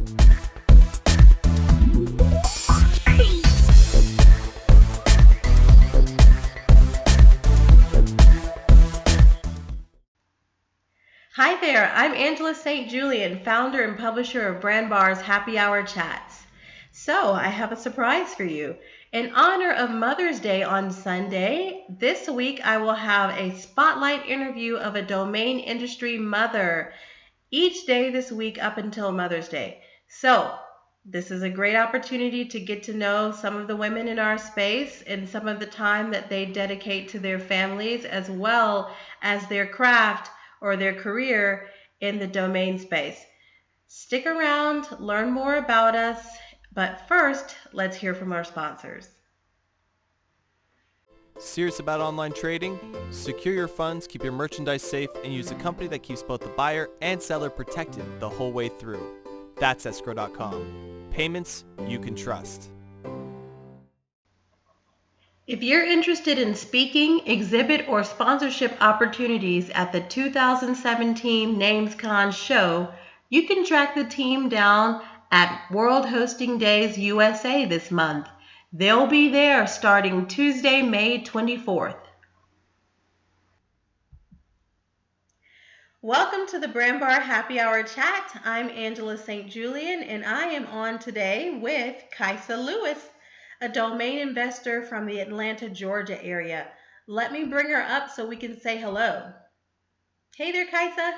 Hi there, I'm Angela St. Julien, founder and publisher of Brand.bar's Happy Hour Chats. So, I have a surprise for you. In honor of Mother's Day on Sunday, this week I will have a spotlight interview of a domain industry mother each day this week up until Mother's Day. So, this is a great opportunity to get to know some of the women in our space and some of the time that they dedicate to their families as well as their craft or their career in the domain space. Stick around, learn more about us, but first, let's hear from our sponsors. Serious about online trading? Secure your funds, keep your merchandise safe, and use a company that keeps both the buyer and seller protected the whole way through. That's escrow.com. Payments you can trust. If you're interested in speaking, exhibit, or sponsorship opportunities at the 2017 NamesCon show, you can track the team down at World Hosting Days USA this month. They'll be there starting Tuesday, May 24th. Welcome to the Brand.bar Happy Hour Chat. I'm Angela St. Julien, and I am on today with Caijsa Lewis, a domain investor from the Atlanta, Georgia area. Let me bring her up so we can say hello. Hey there, Caijsa.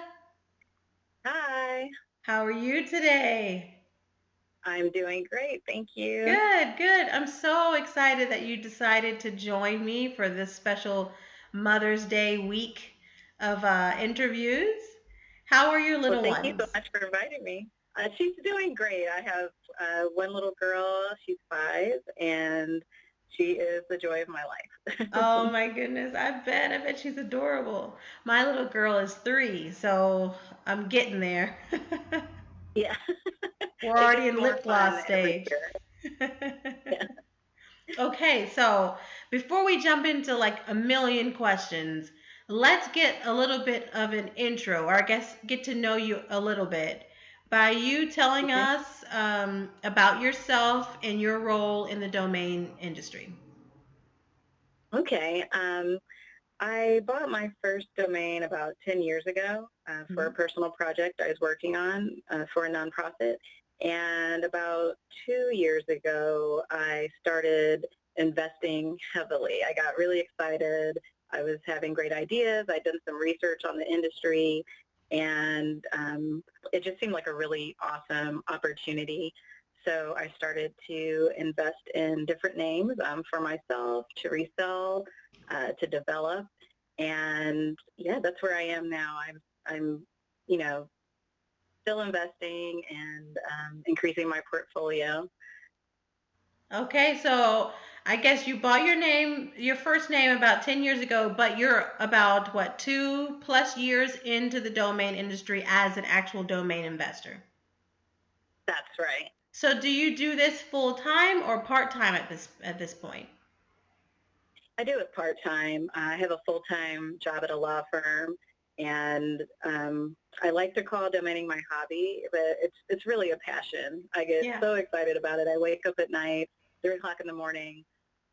Hi. How are you today? I'm doing great. Thank you. Good. I'm so excited that you decided to join me for this special Mother's Day week of interviews. How are your little Well, ones? thank you so much for inviting me. She's doing great. I have one little girl. She's 5, and she is the joy of my life. Oh my goodness, I bet she's adorable. My little girl is 3, so I'm getting there. Yeah. We're already gets in more lip fun gloss every stage. Yeah. Okay, so before we jump into like a million questions, let's get a little bit of an intro, or I guess get to know you a little bit by you telling Okay. us about yourself and your role in the domain industry. Okay. I bought my first domain about 10 years ago for a personal project I was working on for a nonprofit. And about 2 years ago, I started investing heavily. I got really excited. I was having great ideas. I'd done some research on the industry, and it just seemed like a really awesome opportunity. So I started to invest in different names for myself to resell, to develop, and yeah, that's where I am now. I'm, still investing and increasing my portfolio. Okay, so I guess you bought your first name about 10 years ago, but you're about what, 2+ years into the domain industry as an actual domain investor. That's right. So do you do this full time or part time at this point? I do it part-time. I have a full-time job at a law firm, and I like to call domaining my hobby, but it's really a passion. I get so excited about it. I wake up at night, 3 o'clock in the morning,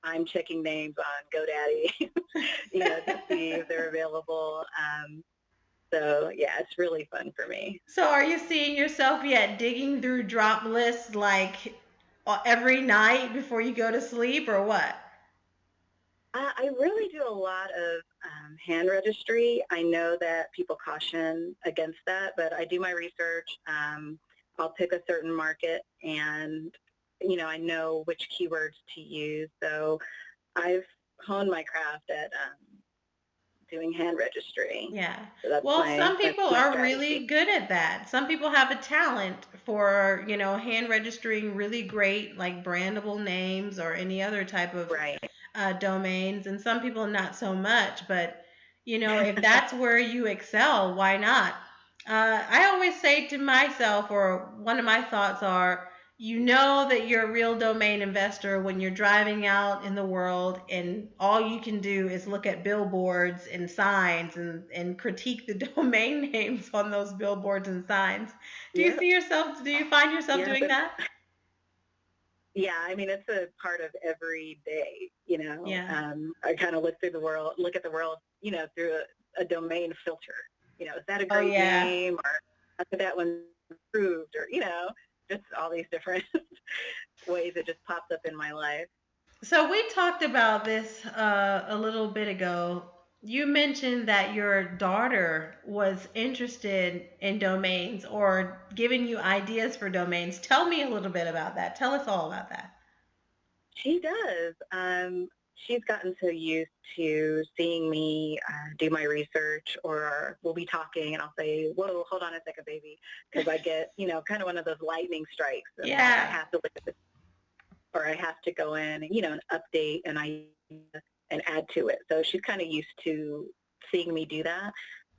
I'm checking names on GoDaddy, to see if they're available. So yeah, it's really fun for me. So are you seeing yourself yet digging through drop lists like every night before you go to sleep, or what? I really do a lot of hand registry. I know that people caution against that, but I do my research. I'll pick a certain market, and I know which keywords to use. So I've honed my craft at doing hand registry. Yeah. So Well, some that's people my are strategy. really good at that. Some people have a talent for, hand registering really great, like brandable names or any other type of Right. domains, and some people not so much. But, if that's where you excel, why not? I always say to myself, or one of my thoughts are, you know that you're a real domain investor when you're driving out in the world and all you can do is look at billboards and signs and critique the domain names on those billboards and signs. Yeah, Do you find yourself yeah, doing that? yeah. I mean, it's a part of every day. Yeah. I kind of look at the world, through a domain filter. Is that a Oh, great yeah. name, or how could that one improved, or just all these different ways it just pops up in my life. So we talked about this a little bit ago. You mentioned that your daughter was interested in domains or giving you ideas for domains. Tell me a little bit about that. Tell us all about that. She does. She's gotten so used to seeing me do my research, or we'll be talking and I'll say, whoa, hold on a second, baby, because I get, kind of one of those lightning strikes. And I'm like, I Yeah. have to look at this, or I have to go in and, and update and and add to it. So she's kind of used to seeing me do that.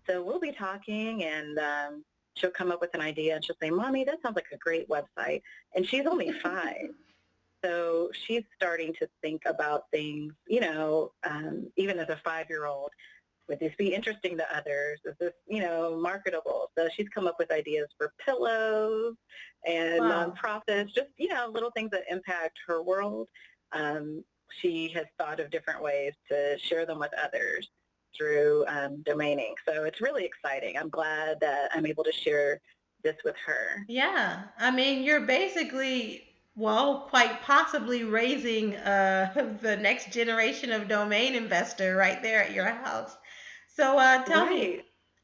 So we'll be talking, and she'll come up with an idea and she'll say, Mommy, that sounds like a great website. And she's only 5. So she's starting to think about things, even as a 5-year-old. Would this be interesting to others? Is this, marketable? So she's come up with ideas for pillows and Wow. nonprofits, just, little things that impact her world. Um, she has thought of different ways to share them with others through domaining. So it's really exciting. I'm glad that I'm able to share this with her. Yeah. I mean, you're basically, well, quite possibly raising the next generation of domain investor right there at your house. So tell me,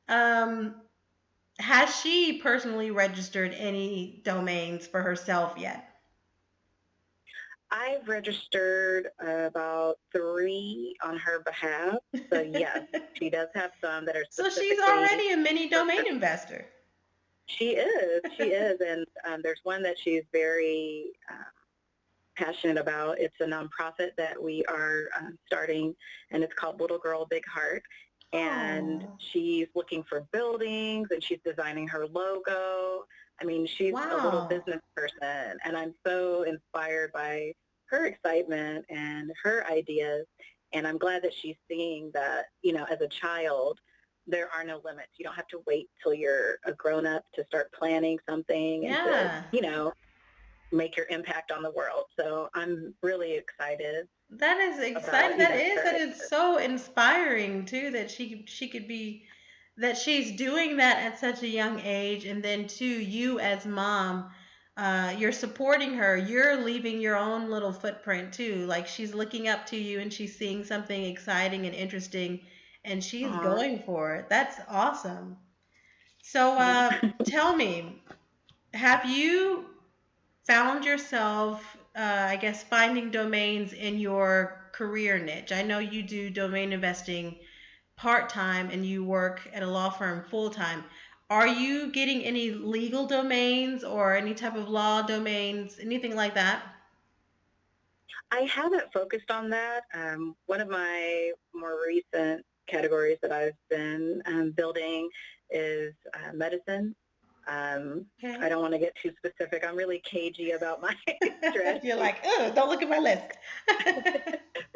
Right. um, has she personally registered any domains for herself yet? I've registered about 3 on her behalf. So yes, she does have some that are So she's specifically already a mini for domain her. investor. She is, and there's one that she's very passionate about. It's a nonprofit that we are starting, and it's called Little Girl Big Heart. And Oh, she's looking for buildings, and she's designing her logo. I mean, she's a little wow. business person, and I'm so inspired by her excitement and her ideas. And I'm glad that she's seeing that, as a child, there are no limits. You don't have to wait till you're a grown up to start planning something and to, Yeah. make your impact on the world. So I'm really excited That is about exciting. her. That is so inspiring too that she could be that she's doing that at such a young age and then too you as mom you're supporting her. You're leaving your own little footprint too. Like she's looking up to you and she's seeing something exciting and interesting and she's Aw. going for it. That's awesome. So Yeah. tell me, have you found yourself, I guess, finding domains in your career niche? I know you do domain investing part time and you work at a law firm full time. Are you getting any legal domains or any type of law domains, anything like that? I haven't focused on that. One of my more recent categories that I've been building is medicine. I Okay. don't want to get too specific. I'm really cagey about my You're strategy. like, oh, don't look at my list.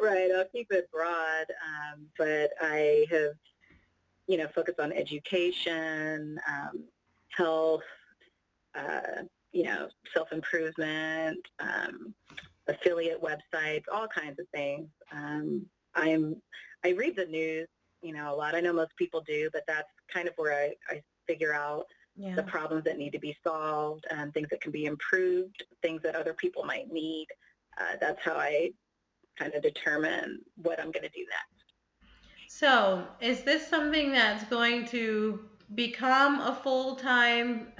Right, I'll keep it broad. But I have, focused on education, health, uh, self-improvement, affiliate websites, all kinds of things. I'm I read the news, a lot. I know most people do, but that's kind of where I figure out the Yeah. problems that need to be solved, things that can be improved, things that other people might need. That's how I kind of determine what I'm going to do next. So, is this something that's going to become a full-time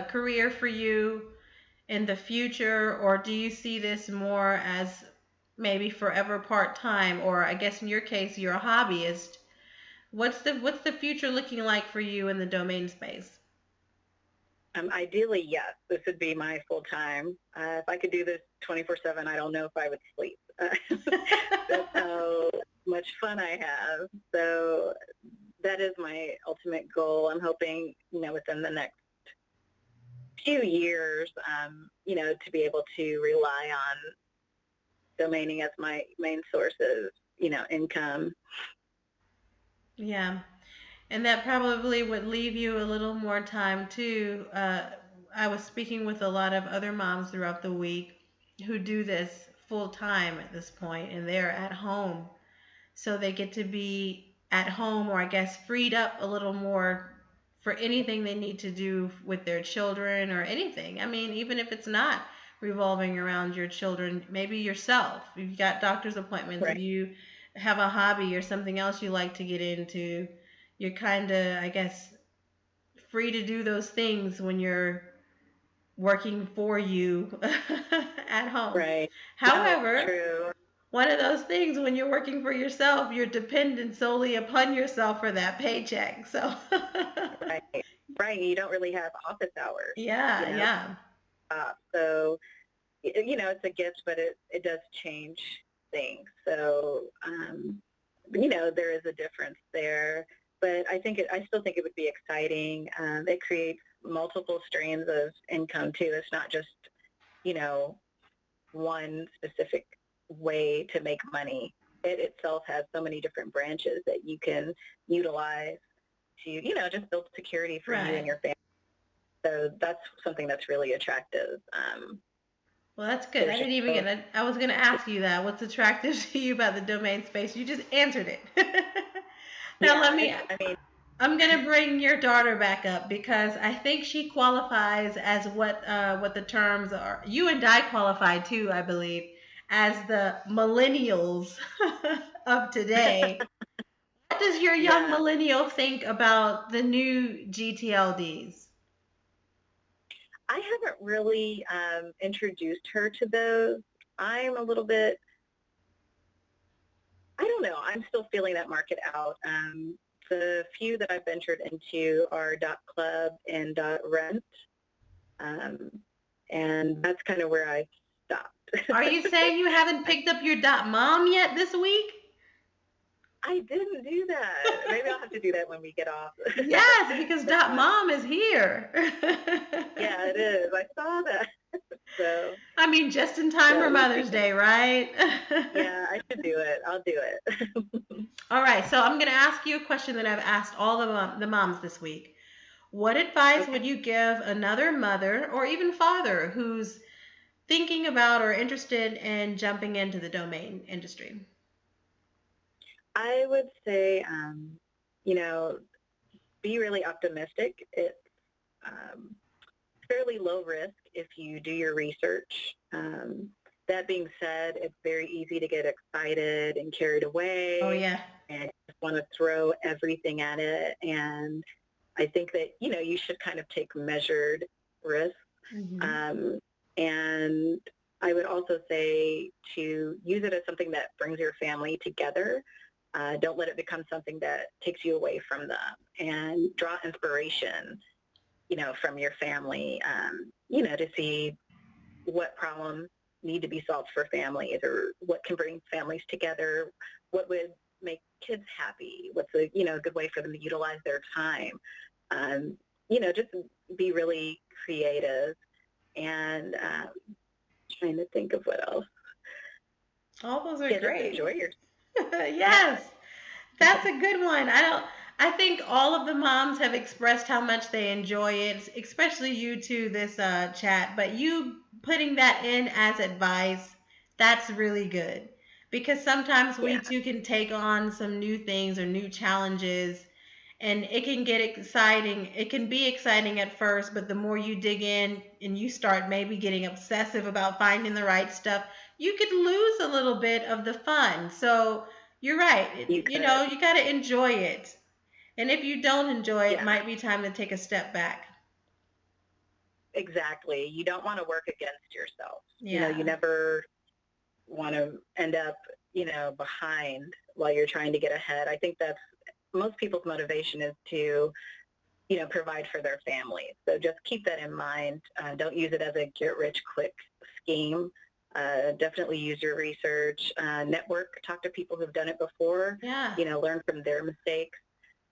career for you in the future, or do you see this more as maybe forever part-time, or I guess in your case, you're a hobbyist? What's the future looking like for you in the domain space? Ideally, yes, this would be my full time. If I could do this 24/7, I don't know if I would sleep. That's how much fun I have. So that is my ultimate goal. I'm hoping, within the next few years, to be able to rely on domaining as my main source of, income. Yeah. And that probably would leave you a little more time too. I was speaking with a lot of other moms throughout the week who do this full time at this point, and they're at home. So they get to be at home, or I guess freed up a little more for anything they need to do with their children or anything. I mean, even if it's not revolving around your children, maybe yourself. You've got doctor's appointments, if Right. you have a hobby or something else you like to get into, you're kind of, I guess, free to do those things when you're working for you at home. Right. No, it's However, true. one of those things when you're working for yourself, you're dependent solely upon yourself for that paycheck. So, Right. Right. You don't really have office hours, you yeah, know. yeah, So, it's a gift, but it does change things. So, there is a difference there. But I still think it would be exciting. It creates multiple streams of income too. It's not just, you know, one specific way to make money. It itself has so many different branches that you can utilize to, just build security for you and right. your family. So that's something that's really attractive. Well, that's good. I There's just didn't even so, get that. I was going to ask you that. What's attractive to you about the domain space? You just answered it. Now, yeah, I mean, I'm gonna bring your daughter back up because I think she qualifies as what the terms are. You and Di qualify too, I believe, as the millennials of today. What does your young yeah, millennial think about the new GTLDs? I haven't really introduced her to those. I'm a little bit, I don't know, I'm still feeling that market out. The few that I've ventured into are .club and .rent, um, and that's kind of where I stopped. Are you saying you haven't picked up your .mom yet this week? I didn't do that. Maybe I'll have to do that when we get off Yes, because the pod. .mom is here. Yeah, it is. I saw that. So, I mean, just in time for we'll see. Mother's Day, right? Yeah, I should do it. I'll do it. All right, so I'm going to ask you a question that I've asked all the moms this week. What advice Okay. would you give another mother or even father who's thinking about or interested in jumping into the domain industry? I would say, you know, be really optimistic. It's um, fairly low risk if you do your research. That being said, it's very easy to get excited and carried Oh, away yeah. and just want to throw everything at it. And I think that, you should kind of take measured risks. Hmm. Um, and I would also say to use it as something that brings your family together. Don't let it become something that takes you away from them, and draw inspiration, from your family, to see what problems need to be solved for families, or what can bring families together, what would make kids happy, what's a, good way for them to utilize their time. Um, just be really creative, and trying to think of what else. All those are Yeah, just great. enjoy your, yeah. Yes, that's a good one. I think all of the moms have expressed how much they enjoy it, especially you too, this chat. But you putting that in as advice, that's really good. Because sometimes we Yeah, too can take on some new things or new challenges, and it can get exciting. It can be exciting at first, but the more you dig in and you start maybe getting obsessive about finding the right stuff, you could lose a little bit of the fun. So you're right. you You could. know, you got to enjoy it. And if you don't enjoy it, it Yeah, might be time to take a step back. exactly. You don't want to work against yourself. You Yeah. never want to end up, behind while you're trying to get ahead. I think that's most people's motivation is to, provide for their families. So just keep that in mind. Don't use it as a get-rich-quick scheme. Definitely use your research, network, talk to people who've done it before, Yeah. learn from their mistakes.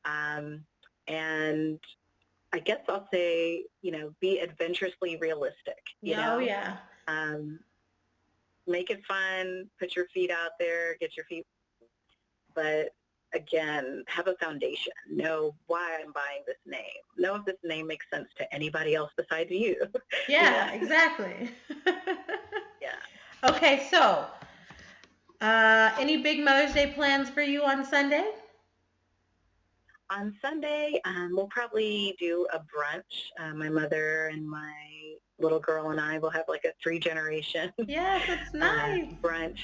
Um, and I guess I'll say, be adventurously realistic, Oh, yeah. Make it fun, put your feet out there, get your feet, but again, have a foundation. Know why I'm buying this name. Know if this name makes sense to anybody else besides you. Yeah, exactly. Yeah. Okay, so any big Mother's Day plans for you on Sunday? On Sunday, we'll probably do a brunch. My mother and my little girl and I will have like a 3-generation Yes, that's nice. brunch.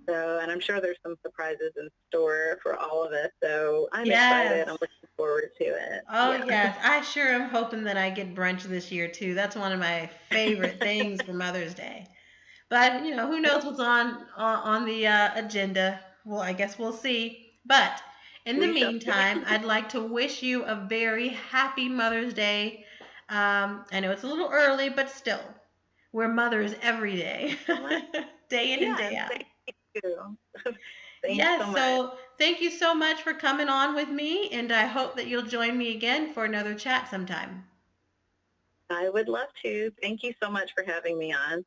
So, and I'm sure there's some surprises in store for all of us. So I'm excited. Yes. I'm looking forward to it. Oh, Yeah. yes. I sure am hoping that I get brunch this year too. That's one of my favorite things for Mother's Day. But, who knows what's on the agenda? Well, I guess we'll see. But in the We shall see. meantime, I'd like to wish you a very happy Mother's Day. I know it's a little early, but still, we're mothers every day, day in and Yes, day out. thank you. Thanks Yes, so much. so thank you so much for coming on with me, and I hope that you'll join me again for another chat sometime. I would love to. Thank you so much for having me on.